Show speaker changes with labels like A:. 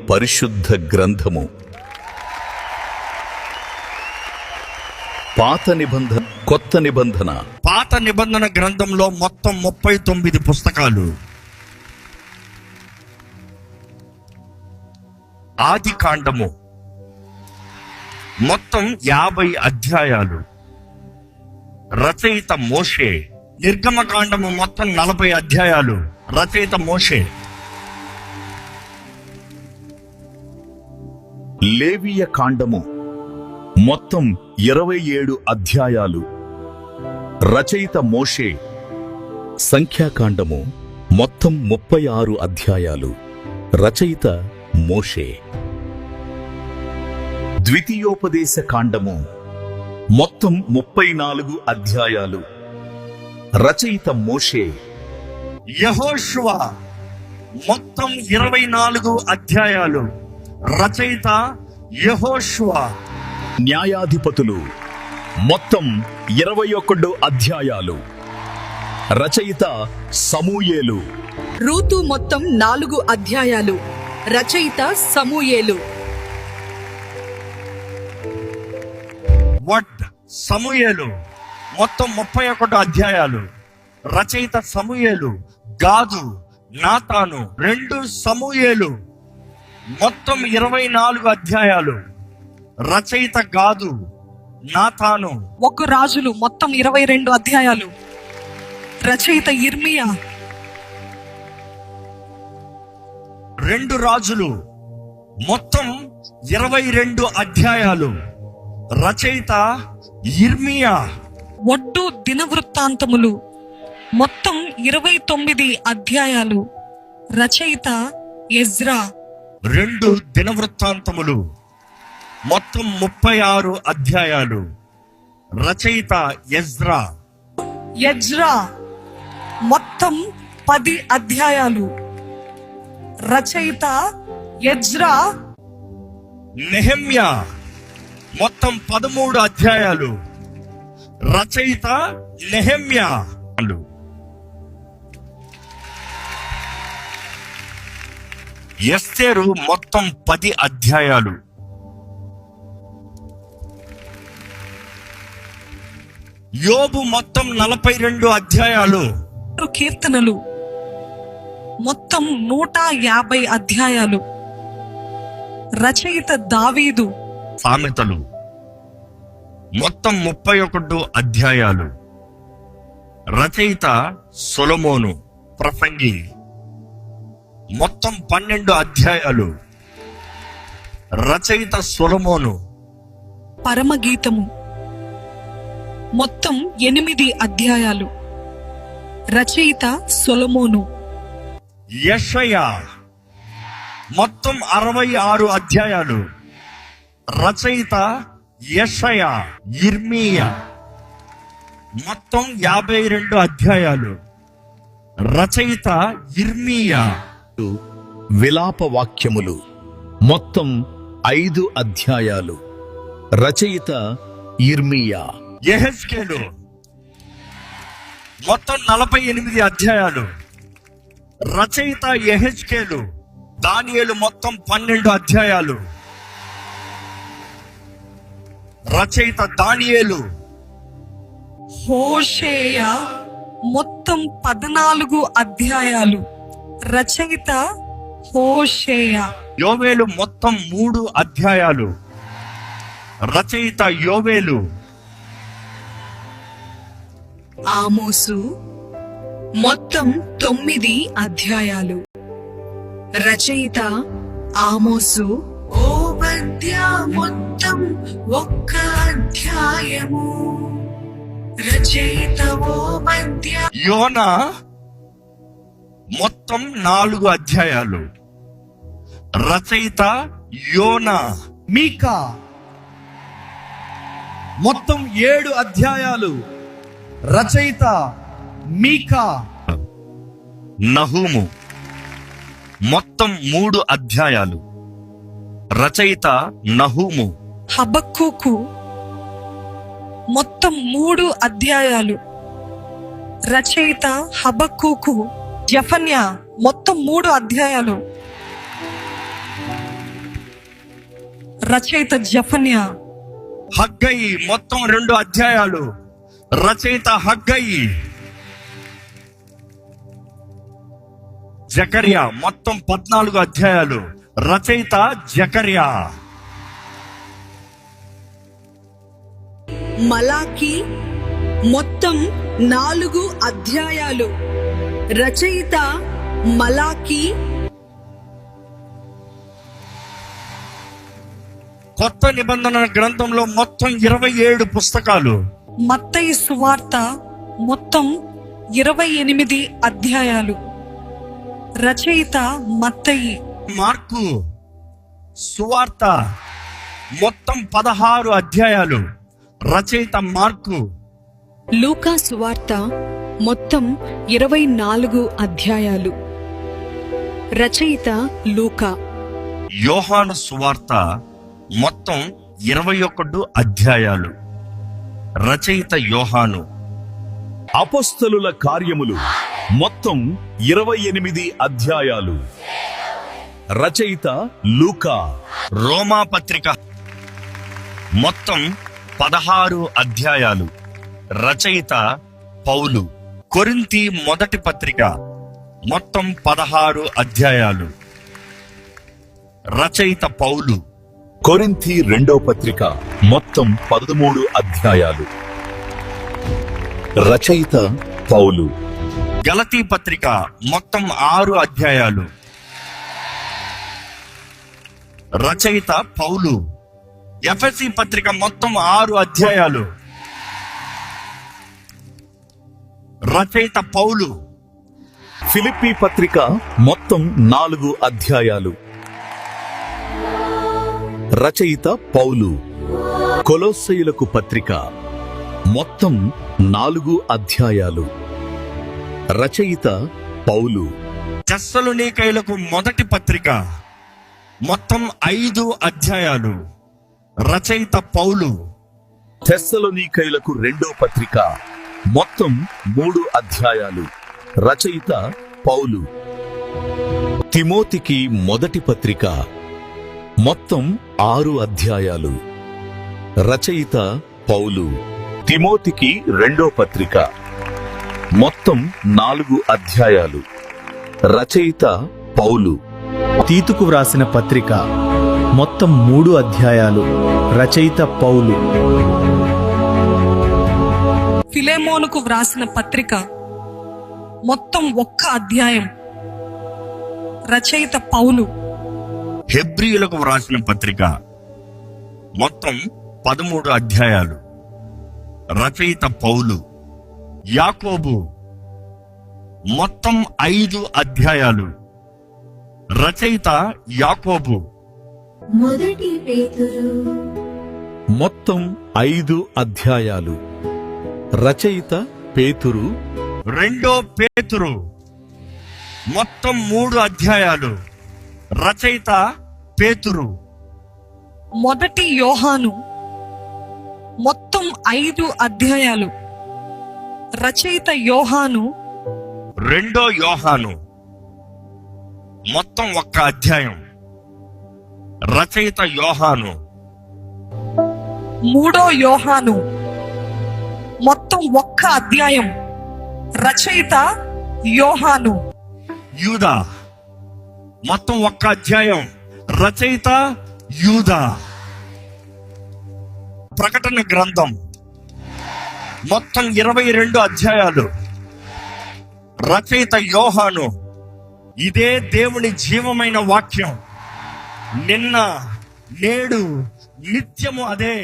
A: పరిశుద్ధ గ్రంథము. పాత నిబంధన, కొత్త నిబంధన.
B: పాత నిబంధన గ్రంథంలో మొత్తం 39 పుస్తకాలు. ఆది కాండము మొత్తం 50 అధ్యాయాలు. రచయిత మోషే. నిర్గమకాండము మొత్తం 40 అధ్యాయాలు. రచయిత మోషే.
A: లేవియ కాండము మొత్తం 27 అధ్యాయాలు. రచయిత మోషే. సంఖ్యాకాండము మొత్తం 36 అధ్యాయాలు. రచయిత మోషే. ద్వితీయోపదేశ కాండము మొత్తం 34 అధ్యాయాలు. రచయిత మోషే.
B: యెహోషువ మొత్తం 24 అధ్యాయాలు. రచయిత యెహోషువ.
A: న్యాయాధిపతులు మొత్తం 21 అధ్యాయాలు. రచయిత సమూయేలు.
C: రూతు మొత్తం 4 అధ్యాయాలు. రచయిత సమూయేలు.
B: వడ్ సమూయేలు మొత్తం 31 అధ్యాయాలు. రచయిత సమూయేలు. గాదు, నాతాను 2 సమూయేలు మొత్తం 24 అధ్యాయాలు. రచయిత గాదు, నాతాను.
C: 1 రాజులు మొత్తం 22 అధ్యాయాలు. రచయిత యిర్మియా.
B: 2 రాజులు మొత్తం 22 అధ్యాయాలు. రచయిత యిర్మియా.
C: ఒడ్డు దినవృత్తాంతములు మొత్తం 29 అధ్యాయాలు. రచయిత ఎజ్రా.
B: 2 దినవృత్తాంతములు మొత్తం 36 అధ్యాయాలు. రచయిత ఎజ్రా.
C: ఎజ్రా మొత్తం 10 అధ్యాయాలు. రచయిత ఎజ్రా.
B: నెహెమ్యా మొత్తం 13 అధ్యాయాలు. రచయిత నెహెమ్యా. ఎస్తేరు మొత్తం 10 అధ్యాయాలు. యోబు మొత్తం 42 అధ్యాయాలు.
C: కీర్తనలు మొత్తం 150 అధ్యాయాలు. రచయిత దావీదు.
B: సామెతలు మొత్తం 31 అధ్యాయాలు. రచయిత సొలొమోను. ప్రసంగి మొత్తం 12 అధ్యాయాలు. రచయిత సొలొమోను.
C: పరమగీతము మొత్తం 8 అధ్యాయాలు. రచయిత సొలొమోను.
B: యెషయా మొత్తం 66 అధ్యాయాలు. రచయిత యెషయా. యిర్మీయా మొత్తం 52 అధ్యాయాలు. రచయిత యిర్మీయా.
A: విలాప వాక్యములు మొత్తం 5 అధ్యాయాలు. రచయిత యిర్మీయా.
B: యెహెజ్కేలు మొత్తం 48 అధ్యాయాలు. రచయిత యెహెజ్కేలు. దానియేలు మొత్తం 12 అధ్యాయాలు. రచయిత దానియేలు.
C: హోషేయ మొత్తం 14 అధ్యాయాలు. రచయిత హోషేయ.
B: యోవేలు మొత్తం 3 అధ్యాయాలు. రచయిత యోవేలు.
C: ఆమోసు మొత్తం 9 అధ్యాయాలు. రచయిత ఆమోసు. ఓబద్యా మొత్తం 1 అధ్యాయము. రచయిత ఓబద్యా.
B: యోనా మొత్తం 4 అధ్యాయాలు. రచయిత యోనా.
D: మీకా మొత్తం 7 అధ్యాయాలు. రచయిత మీకా.
B: నహూము మొత్తం 3 అధ్యాయాలు. రచయిత నహూము.
C: హబక్కూకు మొత్తం 3 అధ్యాయాలు. రచయిత హబక్కూకు. జెఫన్యా మొత్తం 3 అధ్యాయాలు. రచయిత జఫన్యా.
B: హగ్గయి మొత్తం 2 అధ్యాయాలు. రచయిత హగ్గయి. జకర్యా మొత్తం 14 అధ్యాయాలు. రచయిత జకర్యా.
C: మలాకి మొత్తం 4 అధ్యాయాలు. రచయిత మలాకి.
B: కొత్త నిబంధన గ్రంథంలో మొత్తం 27 పుస్తకాలు.
C: మత్తయి సువార్త మొత్తం 28 అధ్యాయాలు. రచయిత మత్తయి.
B: మార్కు సువార్త మొత్తం 16 అధ్యాయాలు. రచయిత మార్కు.
E: లూకా సువార్త మొత్తం 24 అధ్యాయాలు. రచయిత లూకా.
B: యోహాను సువార్త మొత్తం 21 అధ్యాయాలు. రచయిత యోహాను.
A: అపొస్తలుల కార్యములు మొత్తం 28 అధ్యాయాలు. రచయిత లూకా.
B: రోమా పత్రిక మొత్తం 16 అధ్యాయాలు. రచయిత పౌలు. కొరింథీ మొదటి పత్రిక మొత్తం 16 అధ్యాయాలు. రచయిత పౌలు.
A: కొరింథీ రెండో పత్రిక మొత్తం 13 అధ్యాయాలు. రచయిత పౌలు.
B: గలతీ పత్రిక మొత్తం 6 అధ్యాయాలు. రచయిత పౌలు. ఎఫెసీ పత్రిక మొత్తం 6 అధ్యాయాలు. రచయిత పౌలు.
A: ఫిలిప్పీ పత్రిక మొత్తం 4 అధ్యాయాలు. రచయిత పౌలు. కొలొస్సీయులకు పత్రిక మొత్తం 4 అధ్యాయాలు. రచయిత పౌలు.
B: తెస్సలోనికైలకు మొదటి పత్రిక మొత్తం 5 అధ్యాయాలు. రచయిత పౌలు.
A: తెస్సలోనికైలకు రెండో పత్రిక మొత్తం 3 అధ్యాయాలు. రచయిత పౌలు. తిమోతికి మొదటి పత్రిక మొత్తం 6 అధ్యాయాలు. రచయిత పౌలు. తిమోతికి రెండో పత్రిక మొత్తం 4 అధ్యాయాలు. రచయిత పౌలు.
F: తీతుకు వ్రాసిన పత్రిక మొత్తం 3 అధ్యాయాలు. రచయిత పౌలు.
C: ఫిలెమోనుకు వ్రాసిన పత్రిక మొత్తం 1 అధ్యాయం. రచయిత పౌలు.
B: హెబ్రీయులకు వ్రాసిన పత్రిక మొత్తం 13 అధ్యాయాలు. రచయిత పౌలు. యాకోబు మొత్తం 5 అధ్యాయాలు. రచయిత యాకోబు.
G: మొదటి పేతురు
A: మొత్తం 5 అధ్యాయాలు. రచయిత పేతురు.
B: రెండో పేతురు మొత్తం 3 అధ్యాయాలు. రచయిత పేతురు.
C: మొదటి యోహాను మొత్తం 5 అధ్యాయాలు. రచయిత యోహాను.
B: రెండో యోహాను మొత్తం 1 అధ్యాయం. రచయిత యోహాను.
C: మూడో యోహాను మొత్తం 1 అధ్యాయం. రచయిత యోహాను.
B: యూదా మొత్తం 1 అధ్యాయం. రచయిత యూదా. ప్రకటన గ్రంథం మొత్తం 22 అధ్యాయాలు. రచయిత యోహాను. ఇదే దేవుని జీవమైన వాక్యం. నిన్న నేడు నిత్యము అదే.